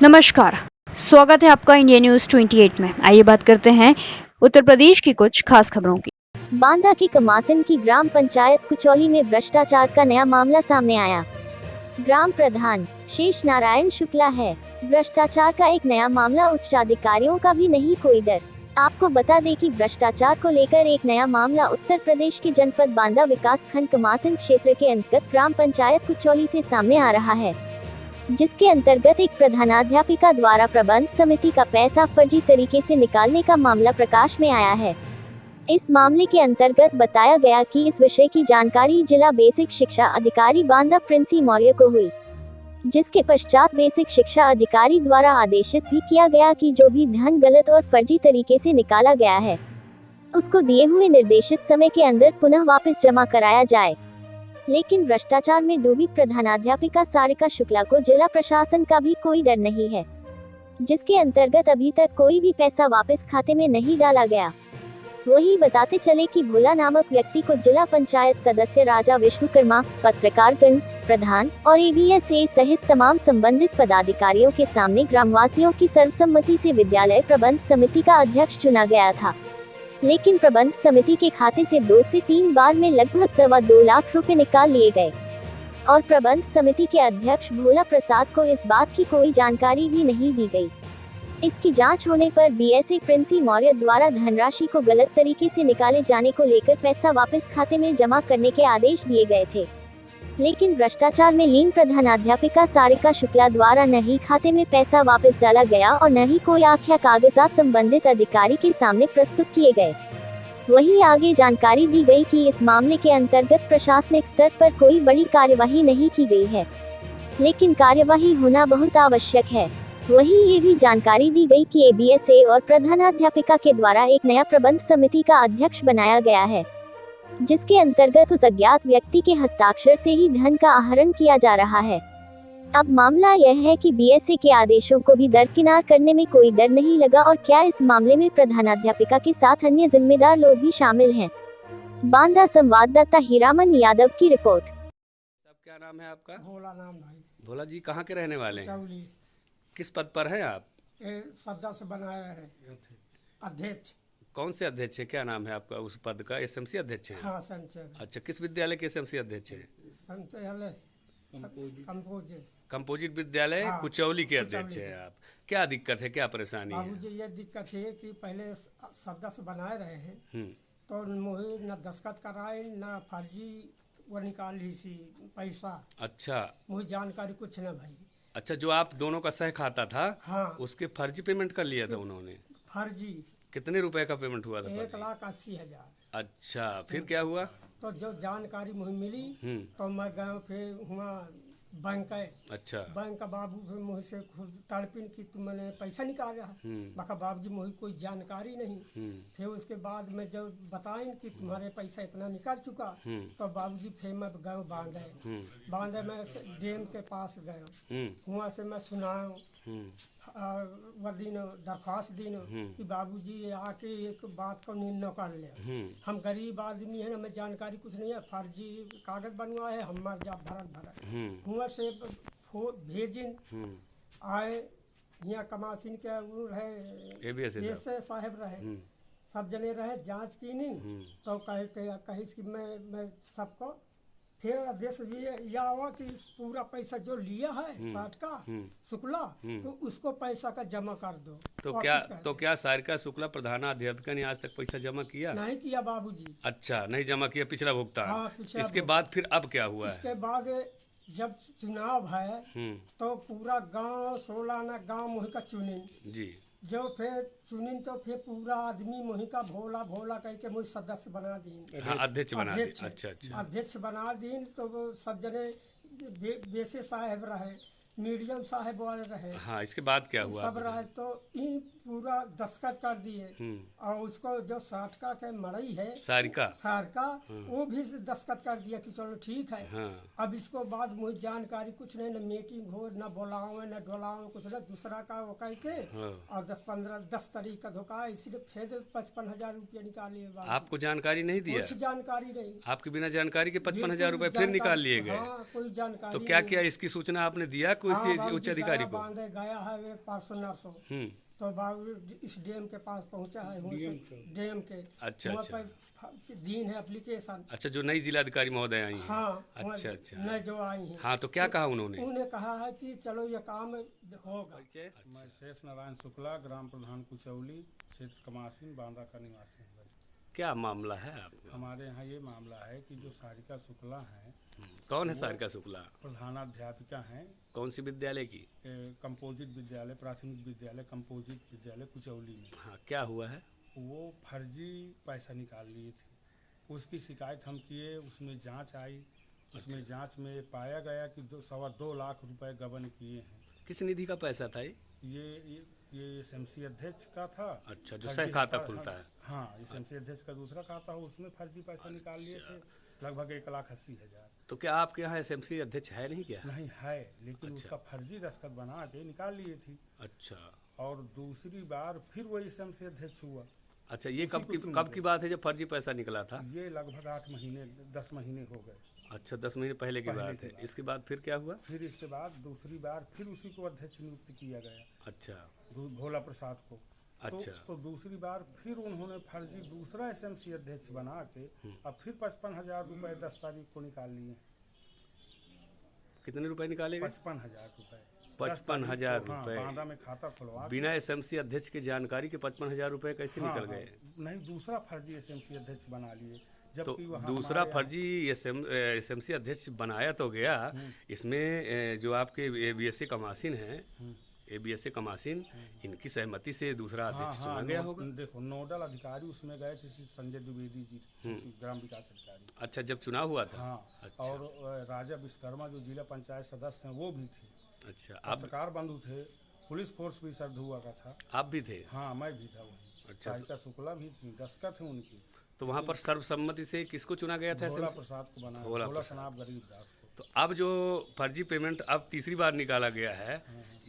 नमस्कार। स्वागत है आपका इंडिया न्यूज 28 में। आइए बात करते हैं उत्तर प्रदेश की कुछ खास खबरों की। बांदा की कमासिन की ग्राम पंचायत कुचौली में भ्रष्टाचार का नया मामला सामने आया। ग्राम प्रधान शेष नारायण शुक्ला है। भ्रष्टाचार का एक नया मामला, उच्च अधिकारियों का भी नहीं कोई डर। आपको बता दें कि भ्रष्टाचार को लेकर एक नया मामला उत्तर प्रदेश के जनपद बांदा विकास खंड कमासिन क्षेत्र के अंतर्गत ग्राम पंचायत कुचौली से सामने आ रहा है, जिसके अंतर्गत एक प्रधानाध्यापिका द्वारा प्रबंध समिति का पैसा फर्जी तरीके से निकालने का मामला प्रकाश में आया है। इस मामले के अंतर्गत बताया गया कि इस विषय की जानकारी जिला बेसिक शिक्षा अधिकारी बांदा प्रिंसी मौर्य को हुई, जिसके पश्चात बेसिक शिक्षा अधिकारी द्वारा आदेशित भी किया गया कि जो भी धन गलत और फर्जी तरीके से निकाला गया है, उसको दिए हुए निर्देशित समय के अंदर पुनः वापस जमा कराया जाए। लेकिन भ्रष्टाचार में डूबी प्रधानाध्यापिका सारिका शुक्ला को जिला प्रशासन का भी कोई डर नहीं है, जिसके अंतर्गत अभी तक कोई भी पैसा वापस खाते में नहीं डाला गया। वही बताते चले कि भोला नामक व्यक्ति को जिला पंचायत सदस्य राजा विश्वकर्मा, पत्रकारगण, प्रधान और एबीएसए सहित तमाम संबंधित पदाधिकारियों के सामने ग्रामवासियों की सर्वसम्मति से विद्यालय प्रबंध समिति का अध्यक्ष चुना गया था। लेकिन प्रबंध समिति के खाते से 2 से 3 बार में लगभग 2.25 लाख रुपए निकाल लिए गए और प्रबंध समिति के अध्यक्ष भोला प्रसाद को इस बात की कोई जानकारी भी नहीं दी गई। इसकी जांच होने पर बीएसए प्रिंसी मौर्य द्वारा धनराशि को गलत तरीके से निकाले जाने को लेकर पैसा वापस खाते में जमा करने के आदेश दिए गए थे। लेकिन भ्रष्टाचार में लीन प्रधानाध्यापिका सारिका शुक्ला द्वारा न ही खाते में पैसा वापस डाला गया और न ही कोई आख्या कागजात संबंधित अधिकारी के सामने प्रस्तुत किए गए। वहीं आगे जानकारी दी गई कि इस मामले के अंतर्गत प्रशासनिक स्तर पर कोई बड़ी कार्यवाही नहीं की गई है, लेकिन कार्यवाही होना बहुत आवश्यक है। वहीं ये भी जानकारी दी गई कि एबीएसए और प्रधानाध्यापिका के द्वारा एक नया प्रबंध समिति का अध्यक्ष बनाया गया है, जिसके अंतर्गत उस अज्ञात व्यक्ति के हस्ताक्षर से ही धन का आहरण किया जा रहा है। अब मामला यह है कि बीएसए के आदेशों को भी दरकिनार करने में कोई डर नहीं लगा और क्या इस मामले में प्रधानाध्यापिका के साथ अन्य जिम्मेदार लोग भी शामिल हैं। बांदा संवाददाता हीरामन यादव की रिपोर्ट। सब क्या नाम है आपका? भोला नाम भाई। भोला जी कहाँ के रहने वाले हैं? चौली। किस पद पर हैं आप? सदस्य बनाया है अध्यक्ष। कौन से अध्यक्ष है? क्या नाम है आपका उस पद का? एसएमसी अध्यक्ष है? हाँ संचय। अच्छा, किस विद्यालय के एसएमसी अध्यक्ष है? संचय कंपोजिट विद्यालय हाँ, कुचौली के अध्यक्ष है आप। क्या दिक्कत है, क्या परेशानी है? बाबूजी ये दिक्कत है कि पहले सदस्य बनाए रहे हैं तो मुझे न दस्खत कराए न फर्जी वो निकाल ली सी पैसा। अच्छा, मुझे जानकारी कुछ न भाई। अच्छा, जो आप दोनों का सह खाता था हाँ, उसके फर्जी पेमेंट कर लिया था उन्होंने? फर्जी। कितने रुपए का पेमेंट हुआ था? 1,80,000। अच्छा, फिर क्या हुआ? तो जो जानकारी मुझे मिली तो मैं गया, फिर हुआ बैंक है। अच्छा, बैंक का बाबू फिर मुझसे खुद तड़पिन की तुमने पैसा निकाला है। बका बाबूजी मुझे कोई जानकारी नहीं। फिर उसके बाद में जब बताएं कि तुम्हारे पैसा इतना निकाल चुका तो बाबूजी फिर मैं गए बांधे में डैम के पास गए। वहाँ से मैं सुनाऊँ वह दिन दरख्वास्त दिन कि बाबूजी आके एक बात को निर्णय कर ले। हम गरीब आदमी है, हमें जानकारी कुछ नहीं है, फर्जी कागज बनवाए है, हम जा भरत हुआ से भेजिन आए यहाँ कमासिन के रहे साहब रहे, सब जने रहे, जांच की नहीं तो कही कि मैं सबको फिर आदेश यह हुआ कि पूरा पैसा जो लिया है 60 का शुक्ला तो उसको पैसा का जमा कर दो। तो क्या सारिका शुक्ला प्रधानाध्यापिका ने आज तक पैसा जमा किया? नहीं किया बाबूजी। अच्छा, नहीं जमा किया, पिछला भुगतान। हाँ, इसके बाद फिर अब क्या हुआ है? इसके बाद जब चुनाव है तो पूरा गांव 16 आना गांव मोहि का चुनिन जी, जो फिर चुनिन तो फिर पूरा आदमी मोहि का भोला भोला कह के मुझे सदस्य बना दी। हाँ, अध्यक्ष बना दी। अच्छा, अध्यक्ष बना दी तो वो सब जने बेसे साहब रहे, मीडियम साहब वाले रहे। हाँ, इसके बाद क्या हुआ? सब रहे तो पूरा दस्तखत कर दिए और उसको जो साठका के मड़ई है सारका वो भी दस्तखत कर दिया कि चलो ठीक है। अब इसको बाद मुझे जानकारी कुछ नहीं, न मीटिंग हो, न बुलावे न डोलावे, कुछ न दूसरा का वो कह के और 10 तारीख का धोखा, इसलिए फिर 55,000 रुपया निकाले। आपको जानकारी नहीं दिया? कुछ जानकारी नहीं। आपके बिना जानकारी के 55,000 रुपए फिर निकाल लिए गए? हाँ, कोई जानकारी। तो क्या किया, इसकी सूचना आपने दिया कोई उच्च अधिकारी को? बांधे गया है 500 तो बाबू इस डैम के पास पहुंचा है, डैम के। अच्छा दिन है एप्लीकेशन। अच्छा, जो नई जिलाधिकारी महोदय आई हैं। हाँ, अच्छा नए जो आई हैं। हाँ, तो क्या कहा उन्होंने? उन्होंने कहा है कि चलो ये काम होगा। मैं शेष नारायण शुक्ला, ग्राम प्रधान कुचौली, क्षेत्र कमासीन, बांदा का निवासी हूँ। क्या मामला है आपका? हमारे यहाँ ये मामला है कि जो सारिका शुक्ला हैं। कौन है सारिका शुक्ला? प्रधानाध्यापिका हैं। कौन सी विद्यालय की? कंपोजिट विद्यालय, प्राथमिक विद्यालय कंपोजिट विद्यालय कुचौली में। हाँ, क्या हुआ है? वो फर्जी पैसा निकाल लिए थे, उसकी शिकायत हम किए, उसमें जांच आई। उसमें जांच में पाया गया कि 2.25 लाख रुपए गबन किए हैं। किस निधि का पैसा था ये SMC अध्यक्ष का था। अच्छा, जो सह खाता खुलता है। हाँ, SMC अध्यक्ष का दूसरा खाता हो, उसमें फर्जी पैसा निकाल लिए थे, लगभग 1,80,000। तो क्या आपके यहाँ SMC अध्यक्ष है नहीं क्या? नहीं है, लेकिन उसका फर्जी दस्तखत बना के निकाल लिए थी। अच्छा, और दूसरी बार फिर वो SMC अध्यक्ष हुआ। अच्छा, ये कब की बात है जब फर्जी पैसा निकला था? ये लगभग 8 महीने 10 महीने हो गए। अच्छा, 10 महीने पहले की बात है। इसके बाद फिर क्या हुआ? फिर इसके बाद दूसरी बार फिर उसी को अध्यक्ष नियुक्त किया गया। अच्छा, भोला प्रसाद को। अच्छा, तो दूसरी बार फिर उन्होंने फर्जी दूसरा SMC अध्यक्ष बना के अब फिर 55,000 रुपए 10 तारीख को निकाल लिए। कितने रुपए निकाले गए? 55,000 रुपए। 55,000 रुपए बांदा में खाता खुलवा बिना SMC अध्यक्ष की जानकारी के 55,000 रुपए कैसे निकल गए? नहीं, दूसरा फर्जी SMC अध्यक्ष बना लिए। तो दूसरा फर्जी SMC अध्यक्ष बनाया तो गया, इसमें जो आपके ABSA कमासीन हैं, ABSA कमासीन, इनकी सहमति से दूसरा अध्यक्ष चुना गया होगा। देखो, नोडल अधिकारी उसमें गए थे संजय द्विवेदी जी, ग्राम विकास अधिकारी। अच्छा, जब चुनाव हुआ था। हाँ, अच्छा। और राजा विश्वकर्मा जो जिला पंचायत सदस्य हैं वो भी थे। अच्छा, पत्रकार बंधु थे, पुलिस फोर्स भी सरधुआ का था। आप भी थे? हाँ, मैं भी था वहीं। अच्छा, सारिका शुक्ला भी थी, दस्तखत है उनकी। तो वहाँ पर सर्वसम्मति से किसको चुना गया था? भोला प्रसाद को बनाया, भोला सनाब गरीबदास को। तो अब जो फर्जी पेमेंट अब तीसरी बार निकाला गया है,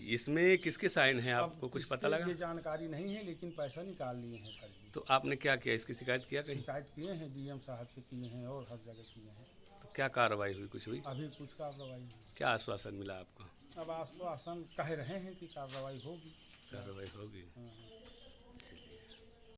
इसमें किसके साइन है, आपको कुछ पता लगा? ये जानकारी नहीं है, लेकिन पैसा निकाल लिए हैं फर्जी। तो आपने क्या किया, इसकी शिकायत किया कहीं? शिकायत किए हैं, DM साहब से किए हैं और हर जगह किए हैं। तो क्या कार्रवाई हुई, कुछ हुई? अभी कुछ कार्रवाई नहीं। क्या आश्वासन मिला आपको? अब आश्वासन कह रहे हैं कि कार्रवाई होगी। कार्रवाई होगी।